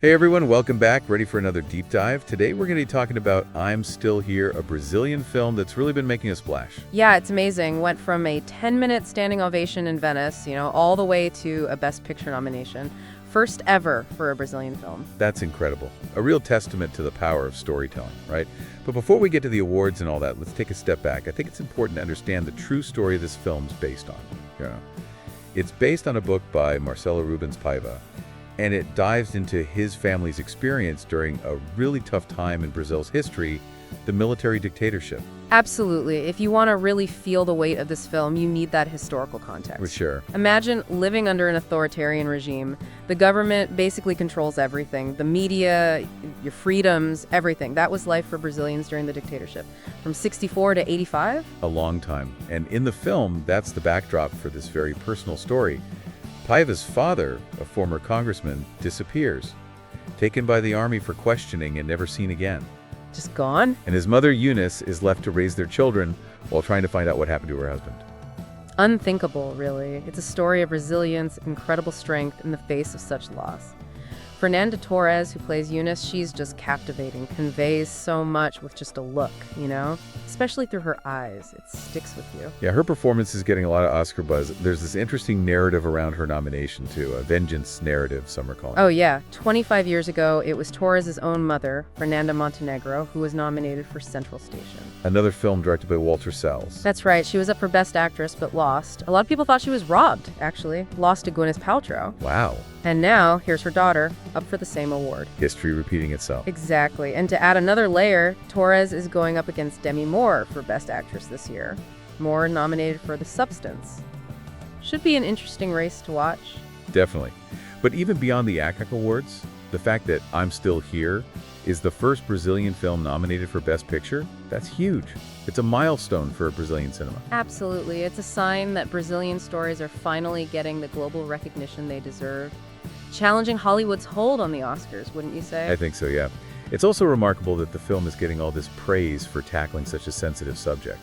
Hey everyone, welcome back. Ready for another deep dive? Today we're going to be talking about I'm Still Here, a Brazilian film that's really been making a splash. Yeah, it's amazing. Went from a 10-minute standing ovation in Venice, all the way to a Best Picture nomination. First ever for a Brazilian film. That's incredible. A real testament to the power of storytelling, right? But before we get to the awards and all that, let's take a step back. I think it's important to understand the true story this film's based on. It's based on a book by Marcelo Rubens Paiva, and it dives into his family's experience during a really tough time in Brazil's history, the military dictatorship. Absolutely. If you want to really feel the weight of this film, you need that historical context. For sure. Imagine living under an authoritarian regime. The government basically controls everything. The media, your freedoms, everything. That was life for Brazilians during the dictatorship. From 64 to 85? A long time. And in the film, that's the backdrop for this very personal story. Paiva's father, a former congressman, disappears, taken by the army for questioning and never seen again. Just gone? And his mother, Eunice, is left to raise their children while trying to find out what happened to her husband. Unthinkable, really. It's a story of resilience, incredible strength in the face of such loss. Fernanda Torres, who plays Eunice, she's just captivating, conveys so much with just a look, Especially through her eyes. It sticks with you. Yeah, her performance is getting a lot of Oscar buzz. There's this interesting narrative around her nomination, too, a vengeance narrative, some are calling it. Oh, yeah. 25 years ago, it was Torres' own mother, Fernanda Montenegro, who was nominated for Central Station. Another film directed by Walter Salles. That's right. She was up for Best Actress, but lost. A lot of people thought she was robbed, actually. Lost to Gwyneth Paltrow. Wow. And now, here's her daughter, up for the same award. History repeating itself. Exactly. And to add another layer, Torres is going up against Demi Moore for Best Actress this year. Moore nominated for The Substance. Should be an interesting race to watch. Definitely. But even beyond the ACAC Awards, the fact that I'm Still Here is the first Brazilian film nominated for Best Picture, that's huge. It's a milestone for Brazilian cinema. Absolutely. It's a sign that Brazilian stories are finally getting the global recognition they deserve. Challenging Hollywood's hold on the Oscars, wouldn't you say? I think so, yeah. It's also remarkable that the film is getting all this praise for tackling such a sensitive subject.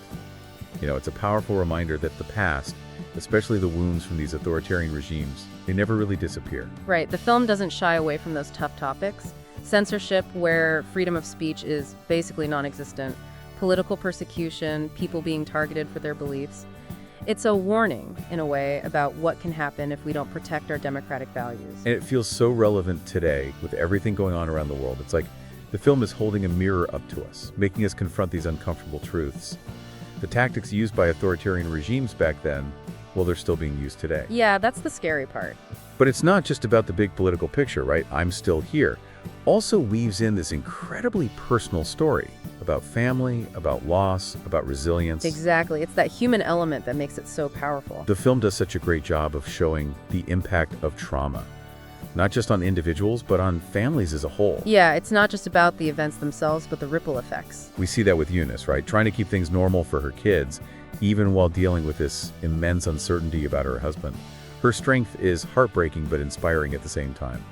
It's a powerful reminder that the past, especially the wounds from these authoritarian regimes, they never really disappear. Right. The film doesn't shy away from those tough topics. Censorship, where freedom of speech is basically non-existent. Political persecution, people being targeted for their beliefs. It's a warning, in a way, about what can happen if we don't protect our democratic values. And it feels so relevant today with everything going on around the world. It's like the film is holding a mirror up to us, making us confront these uncomfortable truths. The tactics used by authoritarian regimes back then, well, they're still being used today. Yeah, that's the scary part. But it's not just about the big political picture, right? I'm Still Here also weaves in this incredibly personal story about family, about loss, about resilience. Exactly. It's that human element that makes it so powerful. The film does such a great job of showing the impact of trauma, not just on individuals, but on families as a whole. Yeah, it's not just about the events themselves, but the ripple effects. We see that with Eunice, right? Trying to keep things normal for her kids, even while dealing with this immense uncertainty about her husband. Her strength is heartbreaking but inspiring at the same time.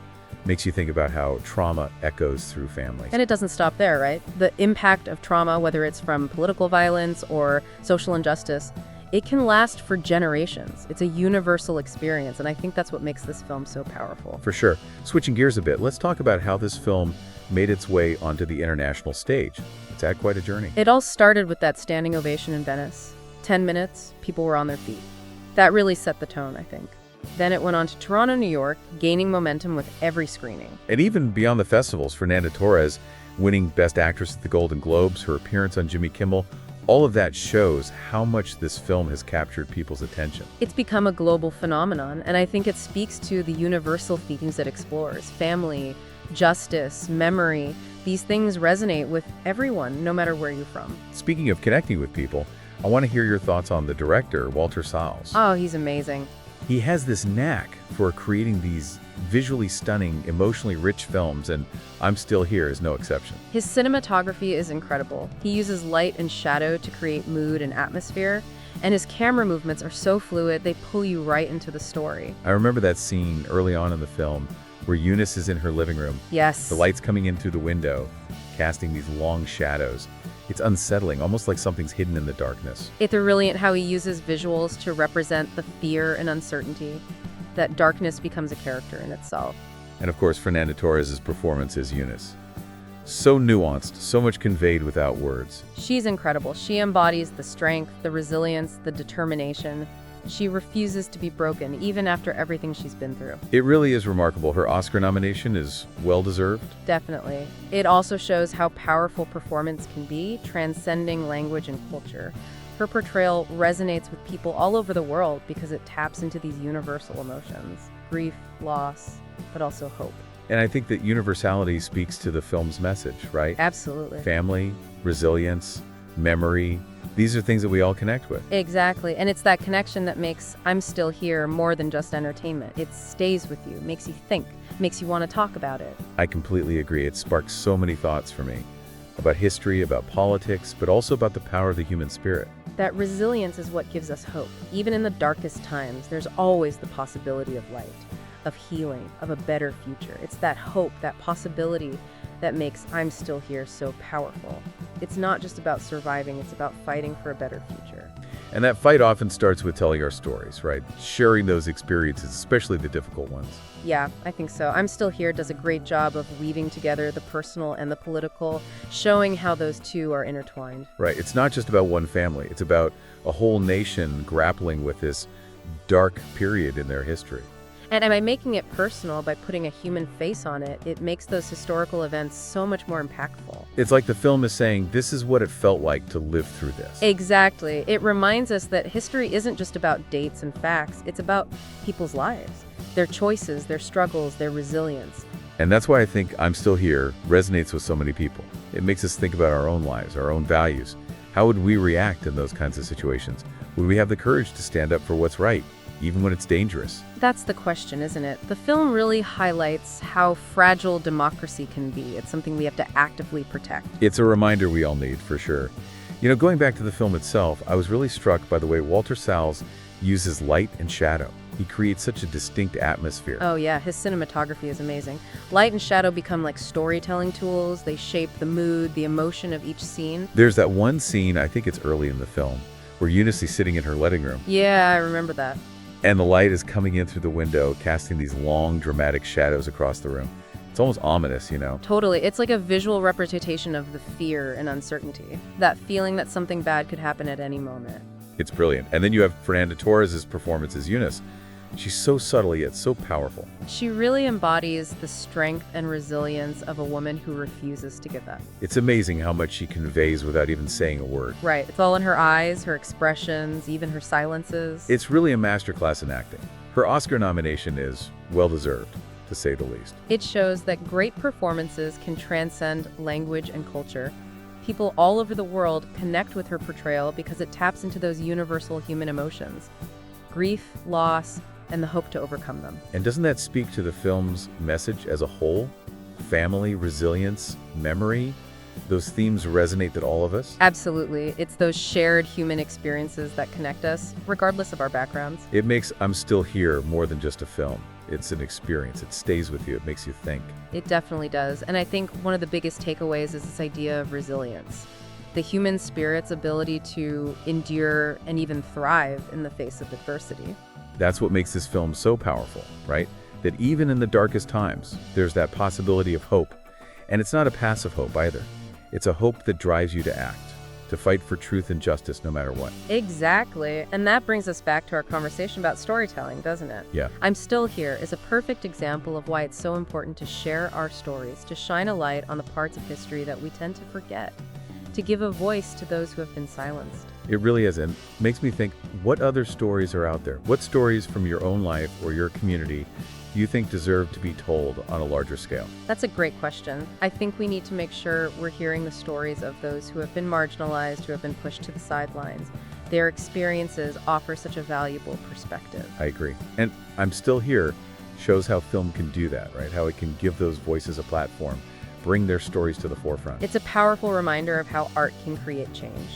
Makes you think about how trauma echoes through families. And it doesn't stop there, right? The impact of trauma, whether it's from political violence or social injustice, it can last for generations. It's a universal experience, and I think that's what makes this film so powerful. For sure. Switching gears a bit, let's talk about how this film made its way onto the international stage. It's had quite a journey. It all started with that standing ovation in Venice. 10 minutes, people were on their feet. That really set the tone, I think. Then it went on to Toronto, New York, gaining momentum with every screening. And even beyond the festivals, Fernanda Torres winning Best Actress at the Golden Globes, her appearance on Jimmy Kimmel, all of that shows how much this film has captured people's attention. It's become a global phenomenon, and I think it speaks to the universal themes it explores. Family, justice, memory. These things resonate with everyone, no matter where you're from. Speaking of connecting with people, I want to hear your thoughts on the director, Walter Salles. Oh, he's amazing. He has this knack for creating these visually stunning, emotionally rich films, and I'm Still Here is no exception. His cinematography is incredible. He uses light and shadow to create mood and atmosphere, and his camera movements are so fluid, they pull you right into the story. I remember that scene early on in the film where Eunice is in her living room. Yes. The light's coming in through the window, casting these long shadows. It's unsettling, almost like something's hidden in the darkness. It's brilliant how he uses visuals to represent the fear and uncertainty. That darkness becomes a character in itself. And of course, Fernanda Torres' performance as Eunice. So nuanced, so much conveyed without words. She's incredible. She embodies the strength, the resilience, the determination. She refuses to be broken, even after everything she's been through. It really is remarkable. Her Oscar nomination is well-deserved. Definitely. It also shows how powerful performance can be, transcending language and culture. Her portrayal resonates with people all over the world because it taps into these universal emotions: grief, loss, but also hope. And I think that universality speaks to the film's message, right? Absolutely. Family, resilience, memory. These are things that we all connect with. Exactly. And it's that connection that makes I'm Still Here more than just entertainment. It stays with you, makes you think, makes you want to talk about it. I completely agree. It sparks so many thoughts for me about history, about politics, but also about the power of the human spirit. That resilience is what gives us hope. Even in the darkest times, there's always the possibility of light, of healing, of a better future. It's that hope, that possibility that makes I'm Still Here so powerful. It's not just about surviving, it's about fighting for a better future. And that fight often starts with telling our stories, right? Sharing those experiences, especially the difficult ones. Yeah, I think so. I'm Still Here does a great job of weaving together the personal and the political, showing how those two are intertwined. Right. It's not just about one family. It's about a whole nation grappling with this dark period in their history. And by making it personal, by putting a human face on it, it makes those historical events so much more impactful. It's like the film is saying, this is what it felt like to live through this. Exactly. It reminds us that history isn't just about dates and facts. It's about people's lives, their choices, their struggles, their resilience. And that's why I think I'm Still Here resonates with so many people. It makes us think about our own lives, our own values. How would we react in those kinds of situations? Would we have the courage to stand up for what's right, even when it's dangerous? That's the question, isn't it? The film really highlights how fragile democracy can be. It's something we have to actively protect. It's a reminder we all need, for sure. You know, going back to the film itself, I was really struck by the way Walter Salles uses light and shadow. He creates such a distinct atmosphere. Oh yeah, his cinematography is amazing. Light and shadow become like storytelling tools. They shape the mood, the emotion of each scene. There's that one scene, I think it's early in the film, where Eunice is sitting in her letting room. Yeah, I remember that. And the light is coming in through the window, casting these long, dramatic shadows across the room. It's almost ominous, you know? Totally. It's like a visual representation of the fear and uncertainty. That feeling that something bad could happen at any moment. It's brilliant. And then you have Fernanda Torres' performance as Eunice. She's so subtle yet so powerful. She really embodies the strength and resilience of a woman who refuses to give up. It's amazing how much she conveys without even saying a word. Right. It's all in her eyes, her expressions, even her silences. It's really a masterclass in acting. Her Oscar nomination is well-deserved, to say the least. It shows that great performances can transcend language and culture. People all over the world connect with her portrayal because it taps into those universal human emotions: grief, loss, and the hope to overcome them. And doesn't that speak to the film's message as a whole? Family, resilience, memory? Those themes resonate with all of us? Absolutely. It's those shared human experiences that connect us, regardless of our backgrounds. It makes I'm Still Here more than just a film. It's an experience. It stays with you. It makes you think. It definitely does. And I think one of the biggest takeaways is this idea of resilience. The human spirit's ability to endure and even thrive in the face of adversity. That's what makes this film so powerful, right? That even in the darkest times, there's that possibility of hope. And it's not a passive hope either. It's a hope that drives you to act, to fight for truth and justice no matter what. Exactly. And that brings us back to our conversation about storytelling, doesn't it? Yeah. I'm Still Here is a perfect example of why it's so important to share our stories, to shine a light on the parts of history that we tend to forget, to give a voice to those who have been silenced. It really is, and makes me think, what other stories are out there? What stories from your own life or your community do you think deserve to be told on a larger scale? That's a great question. I think we need to make sure we're hearing the stories of those who have been marginalized, who have been pushed to the sidelines. Their experiences offer such a valuable perspective. I agree. And I'm Still Here shows how film can do that, right? How it can give those voices a platform, bring their stories to the forefront. It's a powerful reminder of how art can create change.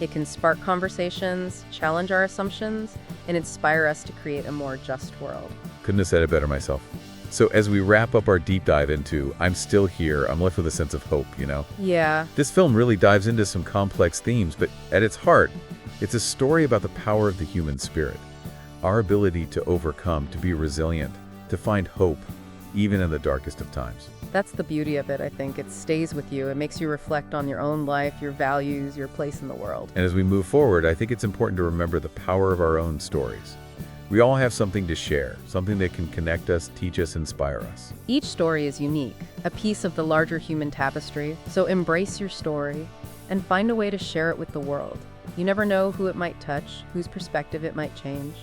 It can spark conversations, challenge our assumptions, and inspire us to create a more just world. Couldn't have said it better myself. So as we wrap up our deep dive into I'm Still Here, I'm left with a sense of hope, you know? Yeah. This film really dives into some complex themes, but at its heart, it's a story about the power of the human spirit. Our ability to overcome, to be resilient, to find hope, even in the darkest of times. That's the beauty of it, I think. It stays with you. It makes you reflect on your own life, your values, your place in the world. And as we move forward, I think it's important to remember the power of our own stories. We all have something to share, something that can connect us, teach us, inspire us. Each story is unique, a piece of the larger human tapestry, so embrace your story and find a way to share it with the world. You never know who it might touch, whose perspective it might change.